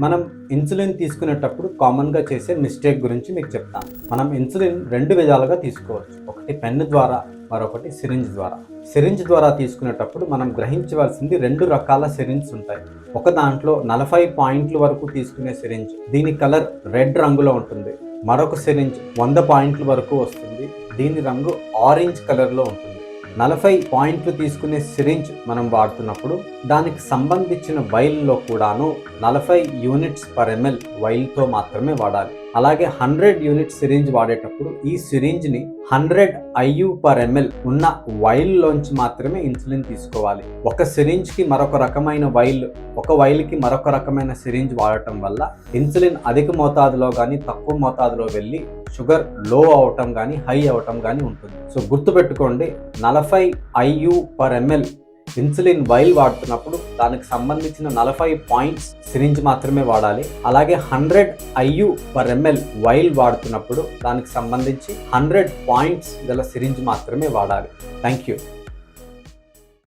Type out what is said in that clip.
మనం ఇన్సులిన్ తీసుకునేటప్పుడు కామన్గా చేసే మిస్టేక్ గురించి మీకు చెప్తాను. మనం ఇన్సులిన్ 2 విధాలుగా తీసుకోవచ్చు. ఒకటి పెన్ను ద్వారా, మరొకటి సిరింజ్ ద్వారా. సిరింజ్ ద్వారా తీసుకునేటప్పుడు మనం గ్రహించవలసింది 2 రకాల సిరింజ్ ఉంటాయి. ఒక దాంట్లో 40 పాయింట్ల వరకు తీసుకునే సిరింజ్, దీని కలర్ రెడ్ రంగులో ఉంటుంది. మరొక సిరింజ్ 100 పాయింట్ల వరకు వస్తుంది, దీని రంగు ఆరెంజ్ కలర్లో ఉంటుంది. 40 పాయింట్లు తీసుకునే సిరింజ్ మనం వాడుతున్నప్పుడు దానికి సంబంధించిన వైల్లో కూడాను 40 యూనిట్స్ పర్ ఎంఎల్ వైల్తో మాత్రమే వాడాలి. అలాగే 100 యూనిట్ సిరింజ్ వాడేటప్పుడు ఈ సిరింజ్ని 100 IU పర్ ఎంఎల్ ఉన్న వైల్లోంచి మాత్రమే ఇన్సులిన్ తీసుకోవాలి. ఒక సిరింజ్కి మరొక రకమైన వైల్, ఒక వైల్కి మరొక రకమైన సిరింజ్ వాడటం వల్ల ఇన్సులిన్ అధిక మోతాదులో కానీ తక్కువ మోతాదులో వెళ్ళి షుగర్ లో అవటం కానీ హై అవటం కానీ ఉంటుంది. సో గుర్తుపెట్టుకోండి, 40 IU per ML insulin vial వాడుతున్నప్పుడు దానికి సంబంధించిన 40 పాయింట్స్ సిరింజ్ మాత్రమే వాడాలి. అలాగే 100 IU పర్ ఎంఎల్ వైల్ వాడుతున్నప్పుడు దానికి సంబంధించి 100 పాయింట్స్ గల సిరింజ్ మాత్రమే వాడాలి. Thank you.